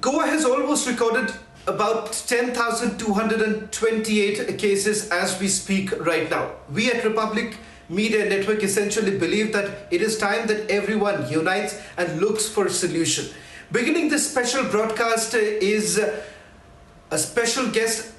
Goa has almost recorded about 10,228 cases as we speak right now. We at Republic Media Network essentially believe that it is time that everyone unites and looks for a solution. Beginning this special broadcast is a special guest,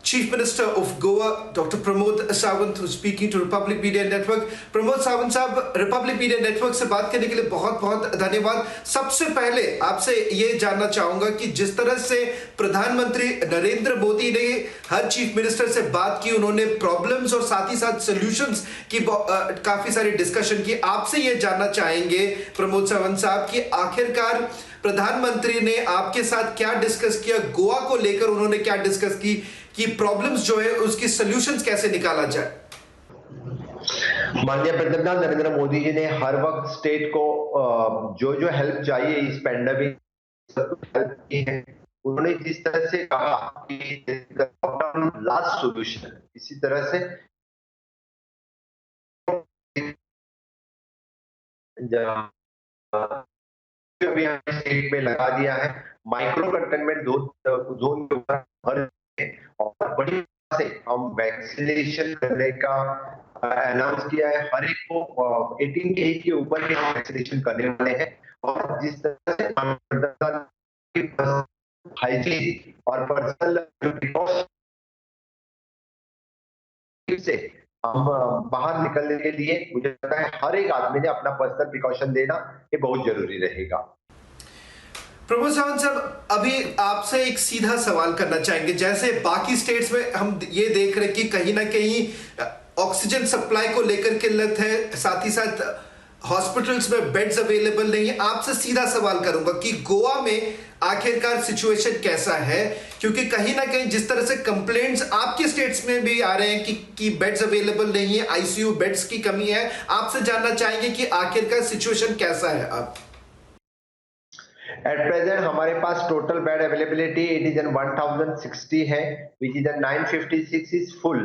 Chief Minister of Goa, Dr. Pramod Sawant, who's speaking to Republic Media Network. Pramod Sawant साहब, Republic Media Network से बात करने के लिए बहुत बहुत धन्यवाद। सबसे पहले आपसे ये जानना चाहूँगा कि जिस तरह से प्रधानमंत्री नरेंद्र मोदी ने हर चीफ मिनिस्टर से बात की, उन्होंने प्रॉब्लम्स और साथ ही साथ सॉल्यूशंस की काफी सारी डिस्कशन की। आपसे ये जानना चाहेंगे प्रमोद सावंत साहब कि आखिरकार प्रधानमंत्री ने आपके साथ क्या डिस्कस किया, गोवा को लेकर उन्होंने क्या डिस्कस की कि प्रॉब्लम्स जो है उसकी सॉल्यूशंस कैसे निकाला जाए। माननीय प्रधानमंत्री नरेंद्र मोदी जी ने हर वक्त स्टेट को जो जो हेल्प चाहिए इस पैंडेमिक हेल्प की है। उन्होंने जिस तरह से कहा कि लास्ट सॉल्यूशन, इसी तरह से अभी हमने स्टेट में लगा दिया है माइक्रो कंटेनमेंट जोन के ऊपर और बड़ी से हम वैक्सीनेशन करने का अनाउंस किया है। हर एक को 18 के एज के ऊपर ही हम वैक्सीनेशन करने वाले हैं और जिस तरह से हाइजीन और पर्सनल से हम बाहर निकलने के लिए मुझे लगता है हर एक आदमी ने अपना पर्सनल प्रिकॉशन देना ये बहुत जरूरी रहेगा। प्रमोद सावंत साहब, अभी आपसे एक सीधा सवाल करना चाहेंगे। जैसे बाकी स्टेट्स में हम ये देख रहे हैं कि कहीं ना कहीं ऑक्सीजन सप्लाई को लेकर किल्लत है, साथ ही साथ हॉस्पिटल्स में बेड्स अवेलेबल नहीं है। आपसे सीधा सवाल करूंगा कि गोवा में आखिरकार सिचुएशन कैसा है, क्योंकि कहीं ना कहीं जिस तरह से कंप्लेंट्स आपके स्टेट्स में भी आ रहे हैं कि बेड्स अवेलेबल नहीं है, आईसीयू बेड्स की कमी है। आपसे जानना चाहेंगे कि आखिरकार सिचुएशन कैसा है। आप एट प्रेजेंट हमारे पास total bed availability it is 1060 है, which is 956 is full.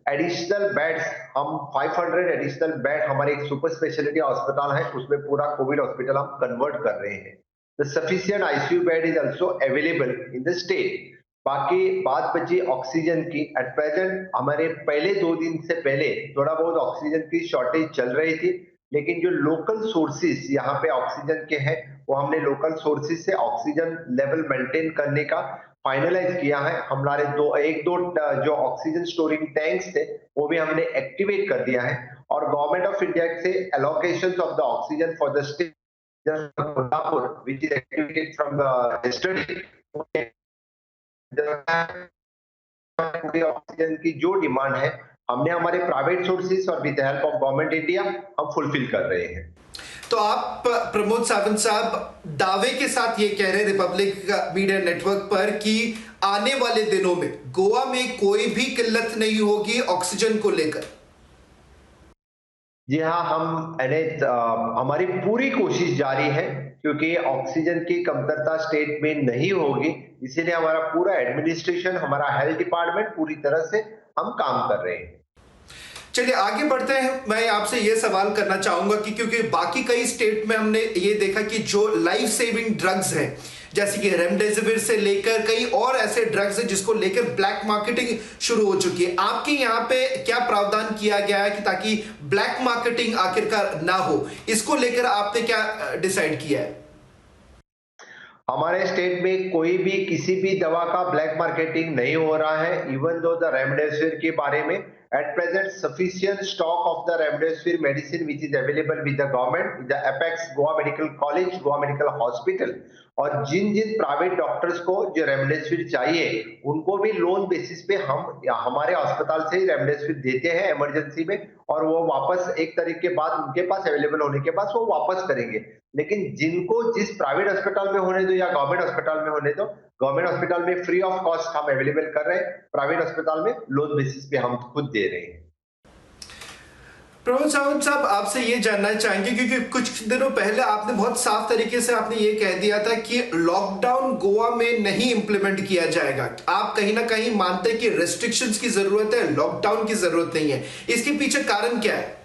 Additional beds हम 500 एडिशनल बेड हमारे एक सुपर स्पेशलिटी अस्पताल है, उसमें पूरा कोविड हॉस्पिटल हम कन्वर्ट कर रहे हैं। The sufficient ICU bed is also available in the state. बाकी बात बची ऑक्सीजन की। एट प्रेजेंट हमारे पहले 2 दिन से पहले थोड़ा बहुत ऑक्सीजन की शॉर्टेज चल रही थी, लेकिन जो लोकल सोर्सेज यहाँ पे ऑक्सीजन के हैं वो हमने लोकल सोर्सेज से ऑक्सीजन लेवल मेंटेन करने का फाइनलाइज किया है। हमारे एक दो जो ऑक्सीजन स्टोरिंग टैंक्स थे वो भी हमने एक्टिवेट कर दिया है और गवर्नमेंट ऑफ इंडिया से allocations of the oxygen for the state which is activated from the yesterday. Oxygen की जो डिमांड है हमने हमारे प्राइवेट सोर्सेज और with help of government India हम फुलफिल कर रहे हैं। तो आप प्रमोद सावंत साहब दावे के साथ ये कह रहे हैं रिपब्लिक मीडिया नेटवर्क पर कि आने वाले दिनों में गोवा में कोई भी किल्लत नहीं होगी ऑक्सीजन को लेकर? जी हाँ, हमारी पूरी कोशिश जारी है क्योंकि ऑक्सीजन की कमतरता स्टेट में नहीं होगी, इसीलिए हमारा पूरा एडमिनिस्ट्रेशन, हमारा हेल्थ डिपार्टमेंट पूरी तरह से हम काम कर रहे हैं। चलिए आगे बढ़ते हैं। मैं आपसे ये सवाल करना चाहूंगा कि क्योंकि बाकी कई स्टेट में हमने ये देखा कि जो लाइफ सेविंग ड्रग्स हैं, जैसे कि रेमडेसिविर से लेकर कई और ऐसे ड्रग्स हैं जिसको लेकर ब्लैक मार्केटिंग शुरू हो चुकी है। आपके यहाँ पे क्या प्रावधान किया गया है कि ताकि ब्लैक मार्केटिंग आखिरकार ना हो, इसको लेकर आपने क्या डिसाइड किया है? हमारे स्टेट में कोई भी किसी भी दवा का ब्लैक मार्केटिंग नहीं हो रहा है। इवन दो द रेमडेसिविर के बारे में at present sufficient stock of the remdesivir medicine which is available with the government, the Apex Goa Medical College, Goa Medical Hospital, और जिन जिन प्राइवेट डॉक्टर्स को जो रेमडेसिविर चाहिए उनको भी लोन बेसिस पे हम हमारे अस्पताल से ही रेमडेसिविर देते हैं इमरजेंसी में, और वो वापस एक तारीख के बाद उनके पास अवेलेबल होने के बाद वो वापस करेंगे। लेकिन जिनको जिस प्राइवेट अस्पताल में होने दो या गवर्नमेंट अस्पताल में होने दो, गवर्नमेंट अस्पताल में फ्री ऑफ कॉस्ट हम अवेलेबल कर रहे हैं, प्राइवेट अस्पताल में लोन बेसिस पे हम खुद दे रहे हैं। प्रमोद सावंत साहब, आपसे ये जानना चाहेंगे क्योंकि कुछ दिनों पहले आपने बहुत साफ तरीके से आपने ये कह दिया था कि लॉकडाउन गोवा में नहीं इंप्लीमेंट किया जाएगा। आप कहीं ना कहीं मानते हैं कि रेस्ट्रिक्शंस की जरूरत है, लॉकडाउन की जरूरत नहीं है। इसके पीछे कारण क्या है?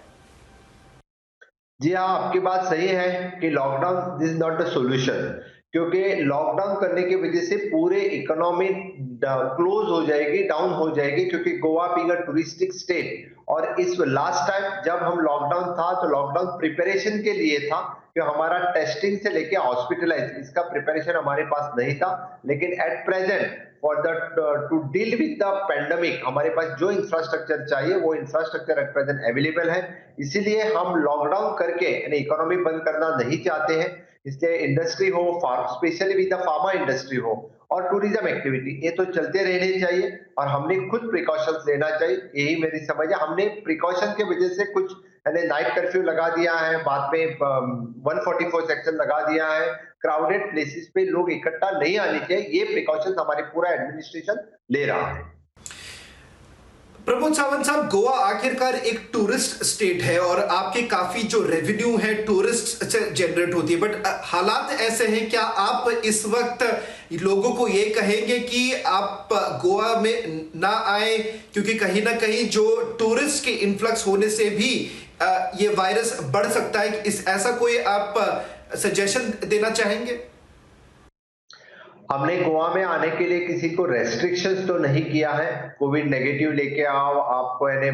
जी हाँ, आपकी बात सही है कि lockdown is not the solution, क्योंकि लॉकडाउन करने की वजह से पूरे इकोनॉमी क्लोज हो जाएगी, डाउन हो जाएगी, क्योंकि Goa being a touristic state. और इस लास्ट टाइम जब हम लॉकडाउन था तो लॉकडाउन प्रिपरेशन के लिए था, कि हमारा टेस्टिंग से लेके हॉस्पिटलाइज इसका प्रिपरेशन हमारे पास नहीं था। लेकिन at present for the two deal with the pandemic हमारे पास जो इंफ्रास्ट्रक्चर चाहिए वो इंफ्रास्ट्रक्चर एट प्रेजेंट अवेलेबल है। इसीलिए हम लॉकडाउन करके यानी इकोनॉमी बंद करना नहीं चाहते हैं। इसलिए इंडस्ट्री हो, specially with the pharma industry हो और टूरिज्म एक्टिविटी, ये तो चलते रहने चाहिए और हमने खुद प्रिकॉशंस लेना चाहिए, यही मेरी समझ है। हमने प्रिकॉशन के वजह से कुछ नाइट कर्फ्यू लगा दिया है, बाद में 144 सेक्शन लगा दिया है, क्राउडेड प्लेसेस पे लोग इकट्ठा नहीं आने चाहिए, ये प्रिकॉशंस हमारे पूरा एडमिनिस्ट्रेशन ले रहा है। प्रमोद सावंत साहब, गोवा आखिरकार एक टूरिस्ट स्टेट है और आपके काफी जो रेवेन्यू है टूरिस्ट से जनरेट होती है, बट हालात ऐसे हैं, क्या आप इस वक्त लोगों को ये कहेंगे कि आप गोवा में ना आए, क्योंकि कहीं ना कहीं जो टूरिस्ट के इन्फ्लक्स होने से भी ये वायरस बढ़ सकता है? इस ऐसा कोई आप सजेशन देना चाहेंगे? हमने गोवा में आने के लिए किसी को रेस्ट्रिक्शंस तो नहीं किया है। कोविड नेगेटिव लेके आओ, आपको यानी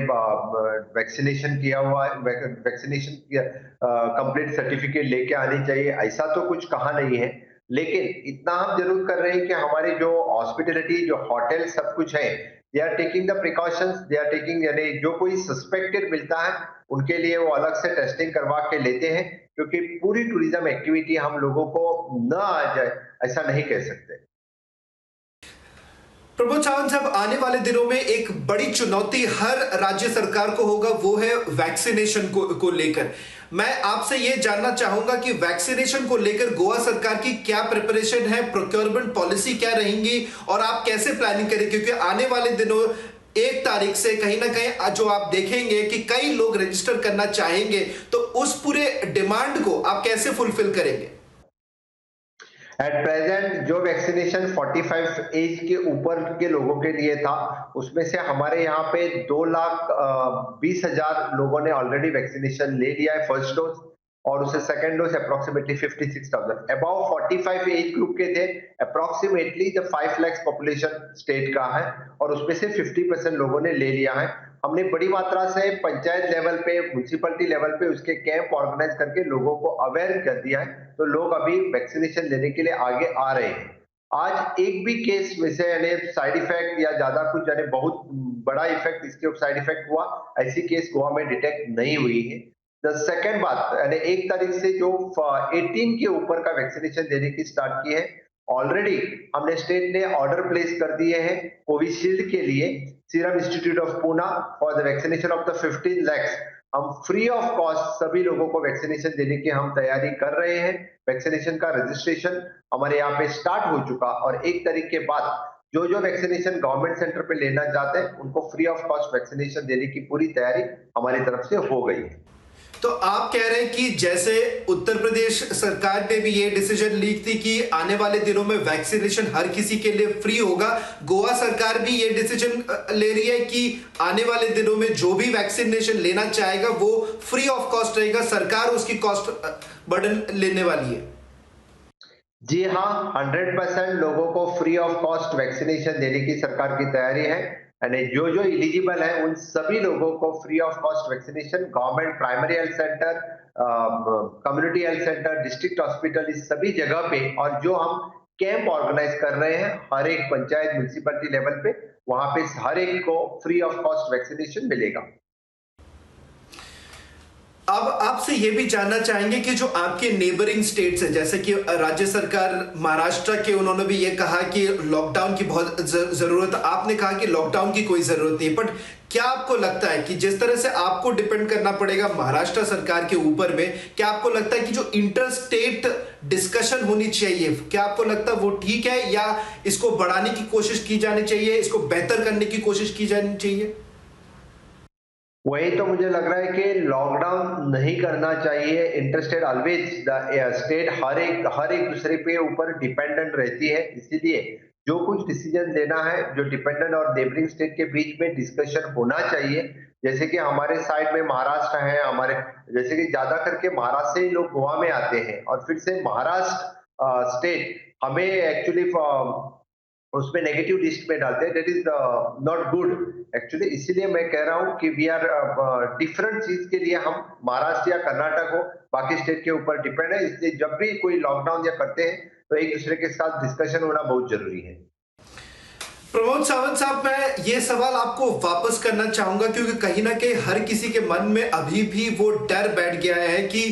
वैक्सीनेशन किया हुआ है, वैक्सीनेशन किया कंप्लीट सर्टिफिकेट लेके आनी चाहिए, ऐसा तो कुछ कहा नहीं है। लेकिन इतना हम जरूर कर रहे हैं कि हमारी जो हॉस्पिटलिटी, जो होटल, सब कुछ है, they are taking the precautions, they are taking, यानी जो कोई सस्पेक्टेड मिलता है उनके लिए वो अलग से टेस्टिंग करवा के लेते हैं, क्योंकि पूरी टूरिज्म एक्टिविटी हम लोगों को न आ जाए ऐसा नहीं कह सकते। प्रमोद सावंत साहब, आने वाले दिनों में एक बड़ी चुनौती हर राज्य सरकार को होगा, वो है वैक्सीनेशन को लेकर। मैं आपसे ये जानना चाहूंगा कि वैक्सीनेशन को लेकर गोवा सरकार की क्या प्रिपरेशन है, प्रोक्योरमेंट पॉलिसी क्या रहेंगी और आप कैसे प्लानिंग करें? क्योंकि आने वाले दिनों 1 तारीख से कहीं ना कहीं जो आप देखेंगे कि कई लोग रजिस्टर करना चाहेंगे, तो उस पूरे डिमांड को आप कैसे फुलफिल करेंगे? एट प्रेजेंट जो वैक्सीनेशन 45 एज के ऊपर के लोगों के लिए था, उसमें से हमारे यहाँ पे 2,20,000 लोगों ने ऑलरेडी वैक्सीनेशन ले लिया है फर्स्ट डोज, और उसे second dose approximately 56,000। About 45 age group के थे approximately the 5 lakh population state का है, और उसमें से 50% लोगों ने ले लिया है। हमने बड़ी मात्रा से पंचायत लेवल पे, म्यूनिसिपैलिटी लेवल पे उसके कैंप ऑर्गेनाइज करके लोगों को अवेयर कर दिया है, तो लोग अभी वैक्सीनेशन लेने के लिए आगे आ रहे हैं। आज एक भी केस में से यानी साइड इफेक्ट या ज्यादा कुछ यानी बहुत बड़ा इफेक्ट, इसके साइड इफेक्ट हुआ, ऐसी केस गोवा में डिटेक्ट नहीं हुई है। द सेकेंड बात, यानी 1 तारीख से जो 18 के ऊपर का वैक्सीनेशन देने की स्टार्ट की है, ऑलरेडी हमने स्टेट ने ऑर्डर प्लेस कर दिए हैं कोविशील्ड के लिए, serum institute of Poona for the vaccination of the 15 lakhs। हम फ्री ऑफ कॉस्ट सभी लोगों को वैक्सीनेशन देने की हम तैयारी कर रहे हैं। वैक्सीनेशन का रजिस्ट्रेशन हमारे यहाँ पे स्टार्ट हो चुका, और 1 तारीख के बाद जो जो वैक्सीनेशन गवर्नमेंट सेंटर पे लेना चाहते हैं उनको फ्री ऑफ कॉस्ट वैक्सीनेशन देने की पूरी तैयारी हमारी तरफ से हो गई है। तो आप कह रहे हैं कि जैसे उत्तर प्रदेश सरकार ने भी ये डिसीजन ली थी कि आने वाले दिनों में वैक्सीनेशन हर किसी के लिए फ्री होगा, गोवा सरकार भी ये डिसीजन ले रही है कि आने वाले दिनों में जो भी वैक्सीनेशन लेना चाहेगा वो फ्री ऑफ कॉस्ट रहेगा, सरकार उसकी कॉस्ट बर्डन लेने वाली है? जी हाँ, 100% लोगों को फ्री ऑफ कॉस्ट वैक्सीनेशन देने की सरकार की तैयारी है, यानी जो जो एलिजिबल है उन सभी लोगों को free of cost vaccination government primary health centre, community health centre, district hospital, इस सभी जगह पे, और जो हम कैंप ऑर्गेनाइज कर रहे हैं हर एक पंचायत म्यूनिसिपैलिटी लेवल पे, वहां पे हर एक को फ्री ऑफ कॉस्ट वैक्सीनेशन मिलेगा। अब आपसे ये भी जानना चाहेंगे कि जो आपके नेबरिंग स्टेट्स हैं, जैसे कि राज्य सरकार महाराष्ट्र के, उन्होंने भी ये कहा कि लॉकडाउन की बहुत जरूरत, आपने कहा कि लॉकडाउन की कोई जरूरत नहीं, बट क्या आपको लगता है कि जिस तरह से आपको डिपेंड करना पड़ेगा महाराष्ट्र सरकार के ऊपर में, क्या आपको लगता है कि जो इंटर स्टेट डिस्कशन होनी चाहिए, क्या आपको लगता है वो ठीक है, या इसको बढ़ाने की कोशिश की जानी चाहिए, इसको बेहतर करने की कोशिश की जानी चाहिए? वही तो मुझे लग रहा है कि लॉकडाउन नहीं करना चाहिए। इंटरस्टेट ऑलवेज द स्टेट हर एक दूसरे पे ऊपर डिपेंडेंट रहती है, इसीलिए जो कुछ डिसीजन लेना है जो डिपेंडेंट और नेबरिंग स्टेट के बीच में डिस्कशन होना चाहिए। जैसे कि हमारे साइड में महाराष्ट्र है, हमारे जैसे कि ज्यादा करके महाराष्ट्र से ही लोग गोवा में आते हैं और फिर से महाराष्ट्र स्टेट हमें एक्चुअली उसमें नेगेटिव लिस्ट में डालते हैं, that is not good actually. इसीलिए मैं कह रहा हूँ कि वी आर डिफरेंट चीज के लिए हम महाराष्ट्र या कर्नाटक हो बाकी स्टेट के ऊपर डिपेंड है, इसलिए जब भी कोई लॉकडाउन या करते हैं तो एक दूसरे के साथ डिस्कशन होना बहुत जरूरी है। प्रमोद सावंत साहब, मैं ये सवाल आपको वापस करना चाहूंगा क्योंकि कहीं ना कहीं हर किसी के मन में अभी भी वो डर बैठ गया है कि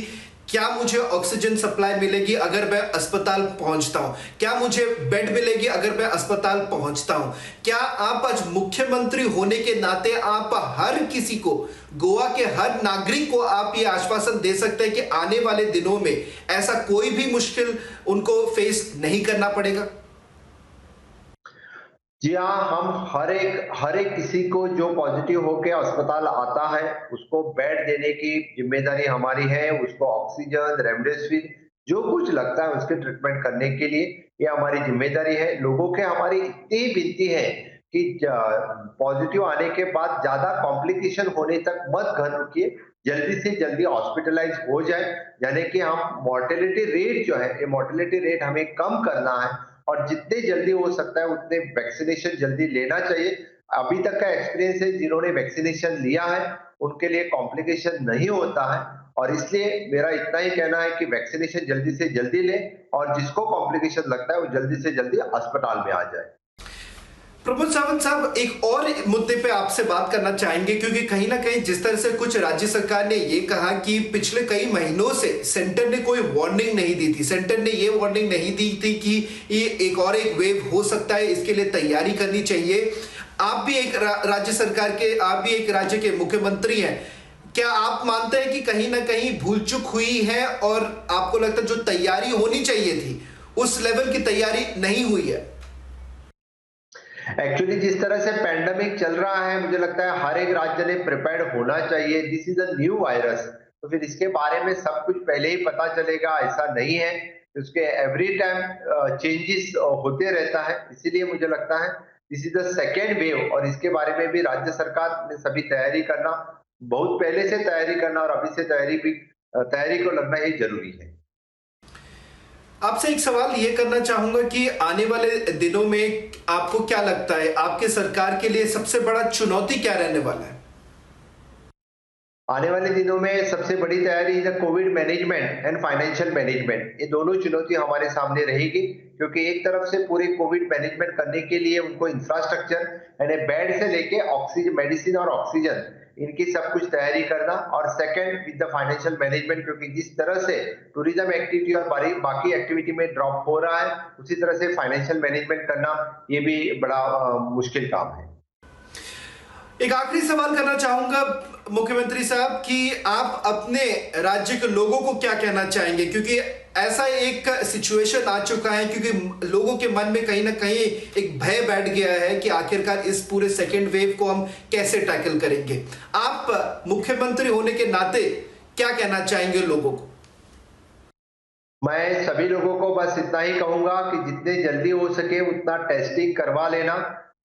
क्या मुझे ऑक्सीजन सप्लाई मिलेगी अगर मैं अस्पताल पहुंचता हूं, क्या मुझे बेड मिलेगी अगर मैं अस्पताल पहुंचता हूं। क्या आप आज मुख्यमंत्री होने के नाते आप हर किसी को, गोवा के हर नागरिक को आप ये आश्वासन दे सकते हैं कि आने वाले दिनों में ऐसा कोई भी मुश्किल उनको फेस नहीं करना पड़ेगा? जी हाँ, हम हर एक किसी को जो पॉजिटिव होके अस्पताल आता है उसको बेड देने की जिम्मेदारी हमारी है, उसको ऑक्सीजन, रेमडेसिविर जो कुछ लगता है उसके ट्रीटमेंट करने के लिए ये हमारी जिम्मेदारी है। लोगों के हमारी इतनी विनती है कि पॉजिटिव आने के बाद ज्यादा कॉम्प्लिकेशन होने तक मत घर रुकिए, जल्दी से जल्दी हॉस्पिटलाइज हो जाए, यानी कि हम मोर्टेलिटी रेट जो है, ये मोर्टेलिटी रेट हमें कम करना है और जितने जल्दी हो सकता है उतने वैक्सीनेशन जल्दी लेना चाहिए। अभी तक का एक्सपीरियंस है, जिन्होंने वैक्सीनेशन लिया है उनके लिए कॉम्प्लिकेशन नहीं होता है और इसलिए मेरा इतना ही कहना है कि वैक्सीनेशन जल्दी से जल्दी लें और जिसको कॉम्प्लिकेशन लगता है वो जल्दी से जल्दी अस्पताल में आ जाए। प्रमोद सावंत साहब, एक और मुद्दे पे आपसे बात करना चाहेंगे क्योंकि कहीं ना कहीं जिस तरह से कुछ राज्य सरकार ने ये कहा कि पिछले कई महीनों से सेंटर ने कोई वार्निंग नहीं दी थी, सेंटर ने ये वार्निंग नहीं दी थी कि ये एक वेव हो सकता है, इसके लिए तैयारी करनी चाहिए। आप भी एक राज्य सरकार के, आप भी एक राज्य के मुख्यमंत्री हैं, क्या आप मानते हैं कि कहीं ना कहीं भूल चूक हुई है और आपको लगता है जो तैयारी होनी चाहिए थी उस लेवल की तैयारी नहीं हुई है? एक्चुअली जिस तरह से पैंडेमिक चल रहा है मुझे लगता है हर एक राज्य ने प्रिपेयर्ड होना चाहिए। This is a new virus, तो फिर इसके बारे में सब कुछ पहले ही पता चलेगा ऐसा नहीं है, उसके एवरी टाइम चेंजेस होते रहता है। इसीलिए मुझे लगता है this is the second wave और इसके बारे में भी राज्य सरकार ने सभी तैयारी करना, बहुत पहले से तैयारी करना और अभी से तैयारी को लगना ही जरूरी है। आपसे एक सवाल ये करना चाहूंगा कि आने वाले दिनों में आपको क्या लगता है आपके सरकार के लिए सबसे बड़ा चुनौती क्या रहने वाला है? आने वाले दिनों में सबसे बड़ी तैयारी है Covid management and financial management. ये दोनों चुनौती हमारे सामने रहेगी क्योंकि एक तरफ से पूरे कोविड मैनेजमेंट करने के लिए उनको इंफ्रास्ट्रक्चर यानी बेड से लेके ऑक्सीजन, मेडिसिन और ऑक्सीजन, इनकी सब कुछ तैयारी करना, और second with the financial management, क्योंकि जिस तरह से टूरिज्म एक्टिविटी और बाकी एक्टिविटी में ड्रॉप हो रहा है उसी तरह से फाइनेंशियल मैनेजमेंट करना ये भी बड़ा मुश्किल काम है। एक आखिरी सवाल करना चाहूंगा मुख्यमंत्री साहब कि आप अपने राज्य के लोगों को क्या कहना चाहेंगे, क्योंकि ऐसा एक सिचुएशन आ चुका है क्योंकि लोगों के मन में कहीं ना कहीं एक भय बैठ गया है कि आखिरकार इस पूरे सेकेंड वेव को हम कैसे टैकल करेंगे। आप मुख्यमंत्री होने के नाते क्या कहना चाहेंगे लोगों को? मैं सभी लोगों को बस इतना ही कहूंगा कि जितने जल्दी हो सके उतना टेस्टिंग करवा लेना,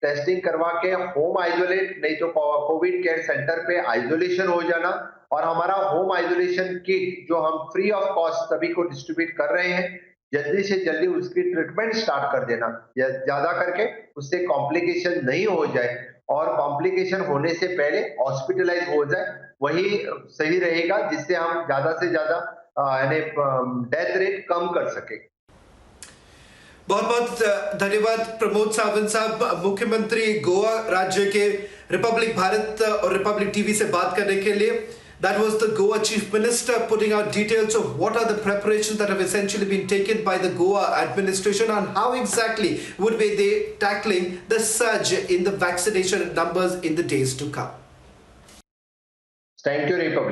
टेस्टिंग करवा के होम आइसोलेट, नहीं तो कोविड केयर सेंटर पे आइसोलेशन हो जाना, और हमारा होम आइसोलेशन किट जो हम फ्री ऑफ कॉस्ट सभी को डिस्ट्रीब्यूट कर रहे हैं, जल्दी से जल्दी उसकी ट्रीटमेंट स्टार्ट कर देना, ज्यादा करके उससे कॉम्प्लिकेशन नहीं हो जाए और कॉम्प्लिकेशन होने से पहले हॉस्पिटलाइज हो जाए, वही सही रहेगा, जिससे हम ज्यादा से ज्यादा यानी डेथ रेट कम कर सके। बहुत बहुत धन्यवाद प्रमोद सावंत साहब, मुख्यमंत्री गोवा राज्य के रिपब्लिक भारत और रिपब्लिक टीवी से बात करने के लिए। That was the Goa Chief Minister putting out details of what are the preparations that have essentially been taken by the Goa administration and how exactly would be they tackling the surge in the vaccination numbers in the days to come. Thank you, Republic.